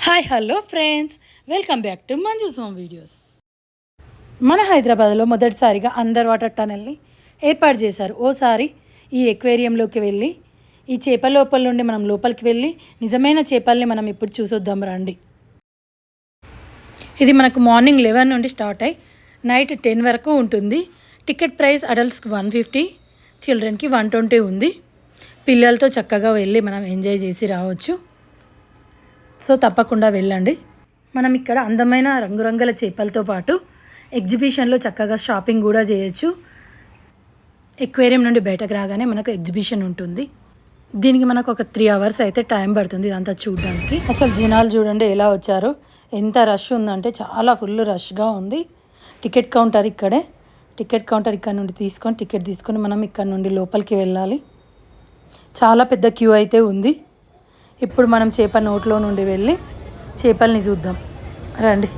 Hi hello friends, welcome back to Manju's home videos. మన హైదరాబాద్లో మొదటిసారిగా అండర్ వాటర్ టనల్ని ఏర్పాటు చేశారు. ఓసారి ఈ ఎక్వేరియంలోకి వెళ్ళి ఈ చేపల లోపల నుండి మనం లోపలికి వెళ్ళి నిజమైన చేపల్ని మనం ఇప్పుడు చూసొద్దాం రండి. ఇది మనకు మార్నింగ్ 11 నుండి స్టార్ట్ అయ్యి నైట్ 10 వరకు ఉంటుంది. టికెట్ ప్రైస్ అడల్ట్స్కి 150, చిల్డ్రన్కి 120 ఉంది. పిల్లలతో చక్కగా వెళ్ళి మనం ఎంజాయ్ చేసి రావచ్చు. సో తప్పకుండా వెళ్ళండి. మనం ఇక్కడ అందమైన రంగురంగుల చేపలతో పాటు ఎగ్జిబిషన్లో చక్కగా షాపింగ్ కూడా చేయొచ్చు. ఎక్వేరియం నుండి బయటకు రాగానే మనకు ఎగ్జిబిషన్ ఉంటుంది. దీనికి మనకు ఒక 3 hours అయితే టైం పడుతుంది ఇదంతా చూడడానికి. అసలు జనాలు చూడండి ఎలా వచ్చారో, ఎంత రష్ ఉందంటే చాలా ఫుల్ రష్గా ఉంది. టికెట్ కౌంటర్ ఇక్కడే. టికెట్ కౌంటర్ ఇక్కడ నుండి టికెట్ తీసుకొని మనం ఇక్కడ నుండి లోపలికి వెళ్ళాలి. చాలా పెద్ద క్యూ అయితే ఉంది. ఇప్పుడు మనం చేప నోట్లో నుండి వెళ్ళి చేపల్ని చూద్దాం రండి.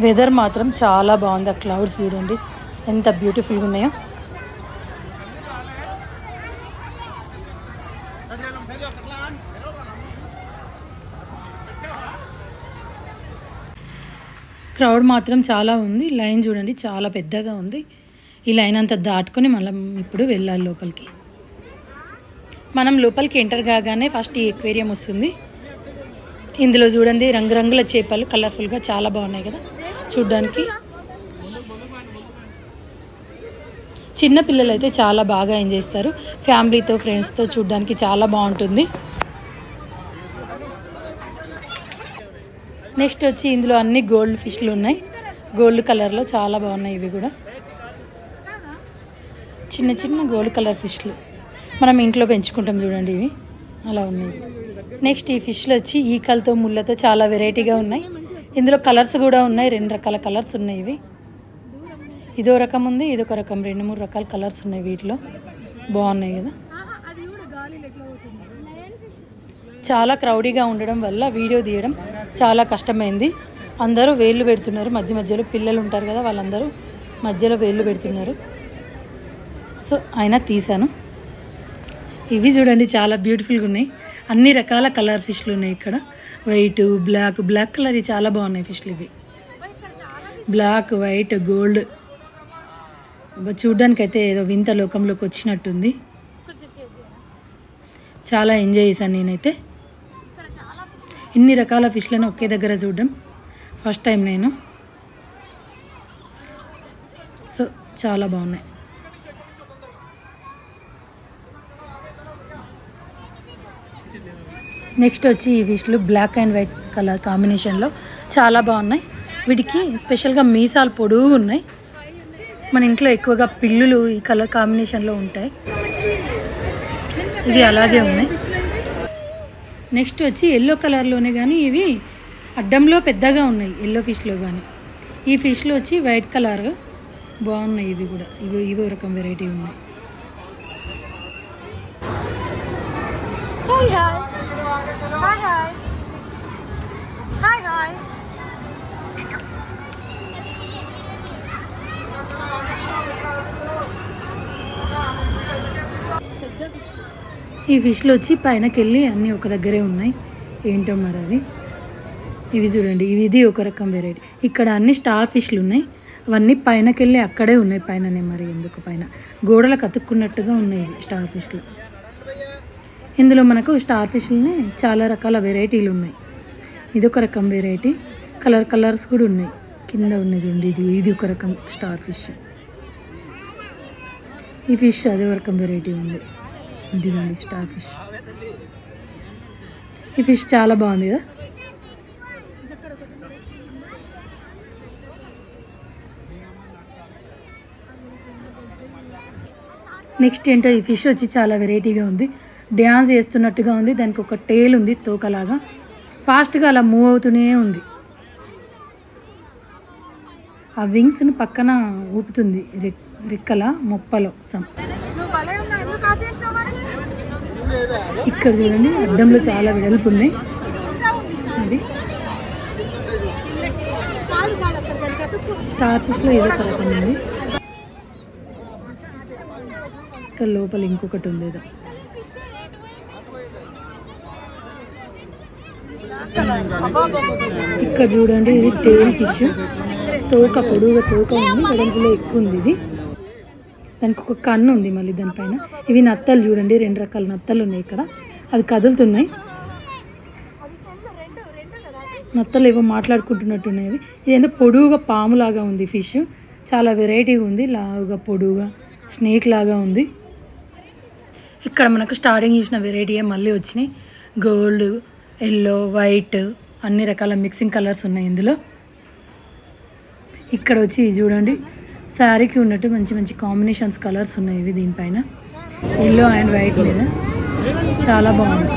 వెదర్ మాత్రం చాలా బాగుంది. ఆ క్లౌడ్స్ చూడండి ఎంత బ్యూటిఫుల్గా ఉన్నాయో. క్రౌడ్ మాత్రం చాలా ఉంది. లైన్ చూడండి చాలా పెద్దగా ఉంది. ఈ లైన్ అంతా దాటుకొని మనం ఇప్పుడు వెళ్ళాలి లోపలికి. మనం లోపలికి ఎంటర్ కాగానే ఫస్ట్ ఈ ఎక్వేరియం వస్తుంది. ఇందులో చూడండి రంగురంగుల చేపలు కలర్ఫుల్గా చాలా బాగున్నాయి కదా చూడ్డానికి. చిన్న పిల్లలు అయితే చాలా బాగా ఎంజాయ్ చేస్తారు. ఫ్యామిలీతో ఫ్రెండ్స్తో చూడ్డానికి చాలా బాగుంటుంది. నెక్స్ట్ వచ్చి ఇందులో అన్ని గోల్డ్ ఫిష్లు ఉన్నాయి. గోల్డ్ కలర్లో చాలా బాగున్నాయి. ఇవి కూడా చిన్న చిన్న గోల్డ్ కలర్ ఫిష్లు మనం ఇంట్లో పెంచుకుంటాం చూడండి, ఇవి అలా ఉన్నాయి. నెక్స్ట్ ఈ ఫిష్లు వచ్చి ఈకలతో ముళ్ళతో చాలా వెరైటీగా ఉన్నాయి. ఇందులో కలర్స్ కూడా ఉన్నాయి. 2 రకాల కలర్స్ ఉన్నాయి. ఇవి ఇదో రకం ఉంది, ఇదొక రకం. 2-3 రకాల కలర్స్ ఉన్నాయి వీటిలో. బాగున్నాయి కదా. చాలా క్రౌడీగా ఉండడం వల్ల వీడియో తీయడం చాలా కష్టమైంది. అందరూ వేళ్ళు పెడుతున్నారు మధ్యలో. పిల్లలు ఉంటారు కదా, వాళ్ళందరూ మధ్యలో వేళ్ళు పెడుతున్నారు. సో అయినా తీసాను. ఇవి చూడండి చాలా బ్యూటిఫుల్గా ఉన్నాయి. అన్ని రకాల కలర్ ఫిష్లు ఉన్నాయి ఇక్కడ. వైట్, బ్లాక్ కలర్ ఇవి చాలా బాగున్నాయి ఫిష్లు. ఇవి బ్లాక్, వైట్, గోల్డ్. చూడ్డానికి అయితే ఏదో వింత లోకంలోకి వచ్చినట్టుంది. చాలా ఎంజాయ్ చేశాను నేనైతే. ఇన్ని రకాల ఫిష్లను ఒకే దగ్గర చూడడం ఫస్ట్ టైం నేను. సో చాలా బాగున్నాయి. నెక్స్ట్ వచ్చి ఈ ఫిష్లు బ్లాక్ అండ్ వైట్ కలర్ కాంబినేషన్లో చాలా బాగున్నాయి. వీటికి స్పెషల్గా మీసాలు పొడుగు ఉన్నాయి. మన ఇంట్లో ఎక్కువగా పిల్లులు ఈ కలర్ కాంబినేషన్లో ఉంటాయి. ఇవి అలాగే ఉన్నాయి. నెక్స్ట్ వచ్చి ఎల్లో కలర్లోనే కానీ ఇవి అడ్డంలో పెద్దగా ఉన్నాయి ఎల్లో ఫిష్లో కానీ. ఈ ఫిష్లు వచ్చి వైట్ కలర్ బాగున్నాయి. ఇవి కూడా ఇవి రకం వెరైటీ ఉన్నాయి. ఈ ఫిష్లు వచ్చి పైనకి వెళ్ళి అన్నీ ఒక దగ్గరే ఉన్నాయి. ఏంటో మరి అవి. ఇవి చూడండి, ఇది ఒక రకం వెరైటీ. ఇక్కడ అన్ని స్టార్ ఫిష్లు ఉన్నాయి. అవన్నీ పైనకి వెళ్ళి అక్కడే ఉన్నాయి. పైననే మరి ఎందుకు పైన గోడలకు అతుక్కున్నట్టుగా ఉన్నాయి స్టార్ ఫిష్లు. ఇందులో మనకు స్టార్ ఫిష్లోనే చాలా రకాల వెరైటీలు ఉన్నాయి. ఇదొక రకం వెరైటీ. కలర్స్ కూడా ఉన్నాయి. కింద ఉన్నాయి చూడండి. ఇది ఒక రకం స్టార్ ఫిష్. ఈ ఫిష్ అదే రకం వెరైటీ ఉంది. ఇదిగోండి స్టార్ ఫిష్. ఈ ఫిష్ చాలా బాగుంది కదా. నెక్స్ట్ ఏంటో ఈ ఫిష్ వచ్చి చాలా వెరైటీగా ఉంది. డ్యాన్స్ చేస్తున్నట్టుగా ఉంది. దానికి ఒక టేల్ ఉంది తోకలాగా. ఫాస్ట్గా అలా మూవ్ అవుతూనే ఉంది. ఆ వింగ్స్ని పక్కన ఊపుతుంది రెక్కల మొప్పలో సమ్. ఇక్కడ చూడండి అడ్డంలో చాలా వెడల్పు ఉన్నాయి. అది స్టార్ ఫిష్లో ఏదో ఒక రకం ఉంది. ఇక్కడ లోపల ఇంకొకటి ఉంది ఏదో. ఇక్కడ చూడండి, ఇది టేల్ ఫిష్. తోక పొడుగుగా తోక ఉంది, వెడల్పులో ఎక్కువ ఉంది. ఇది దానికి ఒక కన్ను ఉంది మళ్ళీ దానిపైన. ఇవి నత్తలు చూడండి, 2 రకాల నత్తలు ఉన్నాయి ఇక్కడ. అవి కదులుతున్నాయి. నత్తలు ఏవో మాట్లాడుకుంటున్నట్టున్నాయి. అవి ఇదేందో పొడుగుగా పాములాగా ఉంది ఫిష్. చాలా వెరైటీగా ఉంది, లావుగా పొడుగుగా స్నేక్ లాగా ఉంది. ఇక్కడ మనకు స్టార్టింగ్ చూసిన వెరైటీయే మళ్ళీ వచ్చినాయి. గోల్డ్, ఎల్లో, వైట్ అన్ని రకాల మిక్సింగ్ కలర్స్ ఉన్నాయి ఇందులో. ఇక్కడ వచ్చి చూడండి, శారీకి ఉన్నట్టు మంచి మంచి కాంబినేషన్స్ కలర్స్ ఉన్నాయి ఇవి దీనిపైన. ఎల్లో అండ్ వైట్ మీద చాలా బాగుంది.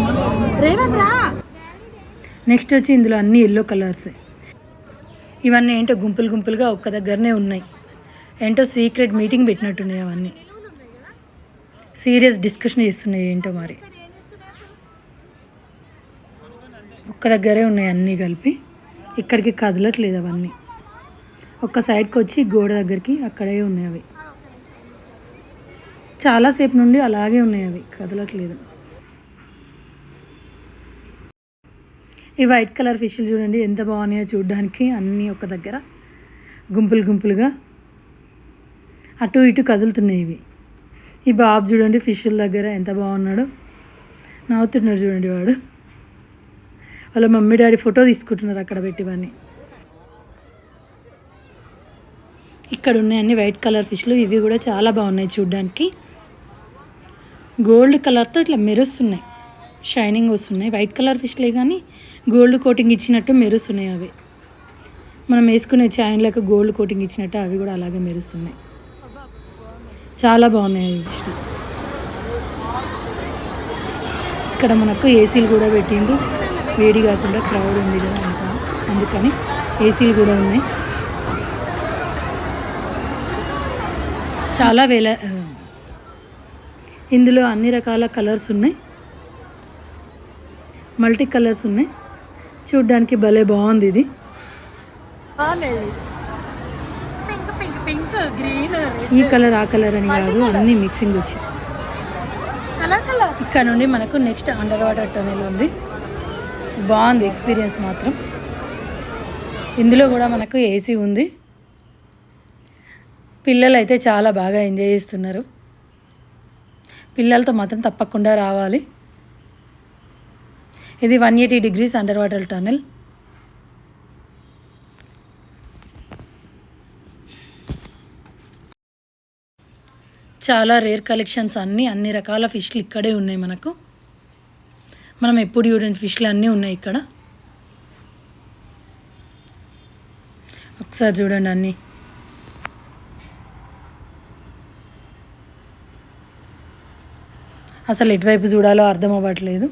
నెక్స్ట్ వచ్చి ఇందులో అన్ని ఎల్లో కలర్స్. ఇవన్నీ ఏంటో గుంపులు గుంపులుగా ఒక్క దగ్గరనే ఉన్నాయి. ఏంటో సీక్రెట్ మీటింగ్ పెట్టినట్టున్నాయి. అవన్నీ సీరియస్ డిస్కషన్ చేస్తున్నాయి ఏంటో మరి. ఒక్క దగ్గరే ఉన్నాయి అన్నీ కలిపి. ఇక్కడికి కదలట్లేదు అవన్నీ. ఒక్క సైడ్కి వచ్చి గోడ దగ్గరికి అక్కడే ఉన్నాయి అవి. చాలాసేపు నుండి అలాగే ఉన్నాయి అవి, కదలట్లేదు. ఈ వైట్ కలర్ ఫిష్లు చూడండి ఎంత బాగున్నాయో చూడడానికి. అన్నీ ఒక దగ్గర గుంపులు గుంపులుగా అటు ఇటు కదులుతున్నాయి ఇవి. ఈ బాబు చూడండి ఫిష్ల దగ్గర ఎంత బాగున్నాడు, నవ్వుతున్నాడు చూడండి వాడు. వాళ్ళ మమ్మీ డాడీ ఫోటో తీసుకుంటున్నారు అక్కడ పెట్టి ఇవన్నీ. ఇక్కడ ఉన్నాయి అన్ని వైట్ కలర్ ఫిష్లు. ఇవి కూడా చాలా బాగున్నాయి చూడడానికి. గోల్డ్ కలర్తో ఇట్లా మెరుస్తున్నాయి, షైనింగ్ వస్తున్నాయి. వైట్ కలర్ ఫిష్లే కానీ గోల్డ్ కోటింగ్ ఇచ్చినట్టు మెరుస్తున్నాయి అవి. మనం వేసుకునే చైన్లకు గోల్డ్ కోటింగ్ ఇచ్చినట్టు అవి కూడా అలాగే మెరుస్తున్నాయి. చాలా బాగున్నాయి అవి ఫిష్లు. ఇక్కడ మనకు ఏసీలు కూడా పెట్టిండు, వేడి కాకుండా. క్రౌడ్ ఉంది కదా అంతా, అందుకని ఏసీలు కూడా ఉన్నాయి. చాలా ఇందులో అన్ని రకాల కలర్స్ ఉన్నాయి, మల్టీ కలర్స్ ఉన్నాయి. చూడ్డానికి భలే బాగుంది ఇది. ఈ కలర్ ఆ కలర్ అని కాదు, అన్నీ మిక్సింగ్ వచ్చి. ఇక్కడ నుండి మనకు నెక్స్ట్ అండర్ వాటర్ టనెల్ ఉంది. బాగుంది ఎక్స్పీరియన్స్ మాత్రం. ఇందులో కూడా మనకు ఏసీ ఉంది. పిల్లలు అయితే చాలా బాగా ఎంజాయ్ చేస్తున్నారు. పిల్లలతో మాత్రం తప్పకుండా రావాలి. ఇది 180 degrees అండర్ వాటర్ టనెల్. చాలా రేర్ కలెక్షన్స్ అన్ని రకాల ఫిష్లు ఇక్కడే ఉన్నాయి మనకు. మనం ఎప్పుడు చూడని ఫిష్లు అన్నీ ఉన్నాయి ఇక్కడ. ఒకసారి చూడండి అన్నీ. అసలు ఎటువైపు చూడాలో అర్థం అవ్వట్లేదు,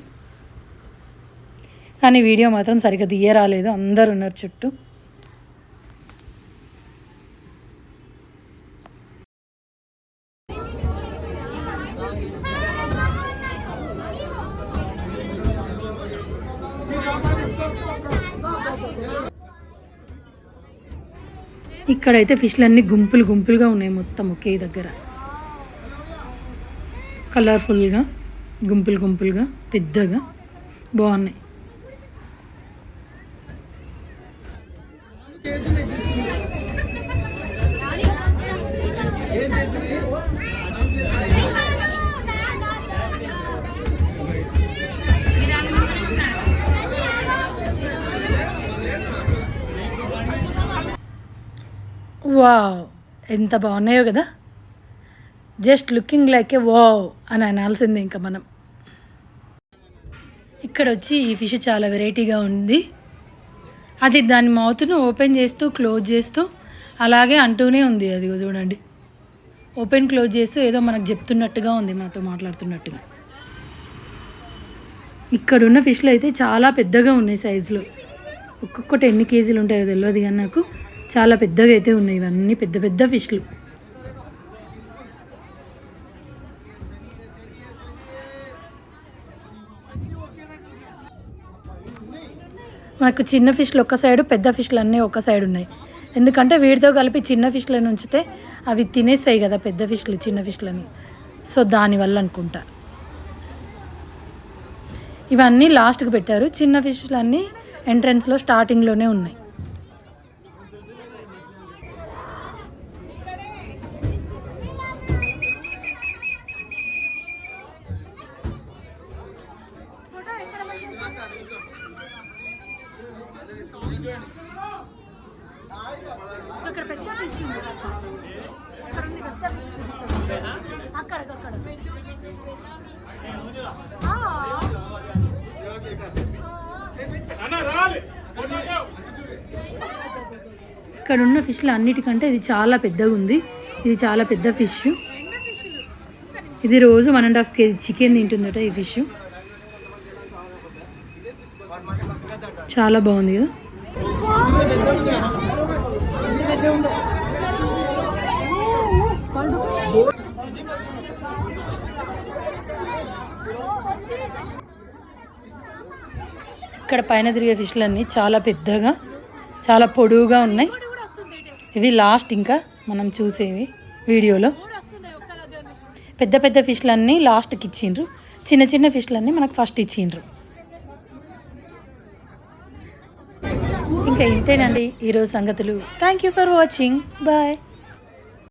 కానీ వీడియో మాత్రం సరిగ్గా తీయరాలేదు. అందరు ఉన్నారు చుట్టూ. ఇక్కడైతే ఫిష్లు అన్నీ గుంపులు గుంపులుగా ఉన్నాయి మొత్తం ఒకే దగ్గర. కలర్ఫుల్గా గుంపులు గుంపులుగా పెద్దగా బాగున్నాయి. వావ్, ఎంత బాగున్నాయో కదా. జస్ట్ లుకింగ్ లైక్ ఏ వావ్ అని అనాల్సిందే ఇంకా మనం. ఇక్కడ వచ్చి ఈ ఫిష్ చాలా వెరైటీగా ఉంది. అది దాని మౌత్ను ఓపెన్ చేస్తూ క్లోజ్ చేస్తూ అలాగే అంటూనే ఉంది. అది చూడండి, ఓపెన్ క్లోజ్ చేస్తూ ఏదో మనకు చెప్తున్నట్టుగా ఉంది, మనతో మాట్లాడుతున్నట్టుగా. ఇక్కడున్న ఫిష్లు అయితే చాలా పెద్దగా ఉన్నాయి సైజులో. ఒక్కొక్కటి ఎన్ని కేజీలు ఉంటాయో తెలియదు కానీ నాకు చాలా పెద్దగా అయితే ఉన్నాయి. ఇవన్నీ పెద్ద పెద్ద ఫిష్లు. మనకు చిన్న ఫిష్లు ఒక సైడు, పెద్ద ఫిష్లు అన్నీ ఒక సైడ్ ఉన్నాయి. ఎందుకంటే వీటితో కలిపి చిన్న ఫిష్లను ఉంచితే అవి తినేస్తాయి కదా పెద్ద ఫిష్లు చిన్న ఫిష్లని. సో దానివల్ల అనుకుంటా. ఇవన్నీ లాస్ట్కి పెట్టారు. చిన్న ఫిష్లు అన్నీ ఎంట్రన్స్లో స్టార్టింగ్లోనే ఉన్నాయి. అక్కడ పెద్ద ఫిష్ ఉంది, అక్కడ ఉంది పెద్ద ఫిష్ చూపిస్తాను. అక్కడ ఇక్కడ ఉన్న ఫిష్లు అన్నిటికంటే ఇది చాలా పెద్దగా ఉంది. ఇది చాలా పెద్ద ఫిష్. ఇది రోజు 1.5 kg చికెన్ తింటుందట ఈ ఫిష్. చాలా బాగుంది కదా. ఇక్కడ పైన తిరిగే ఫిష్లన్నీ చాలా పెద్దగా చాలా పొడవుగా ఉన్నాయి. ఇవి లాస్ట్ ఇంకా మనం చూసేవి వీడియోలో. పెద్ద పెద్ద ఫిష్లన్నీ లాస్ట్కి ఇచ్చిండ్రు, చిన్న చిన్న ఫిష్లన్నీ మనకు ఫస్ట్ ఇచ్చిండ్రు. ఇంకా ఇంతేనండి ఈరోజు సంగతులు. Thank you for watching. Bye.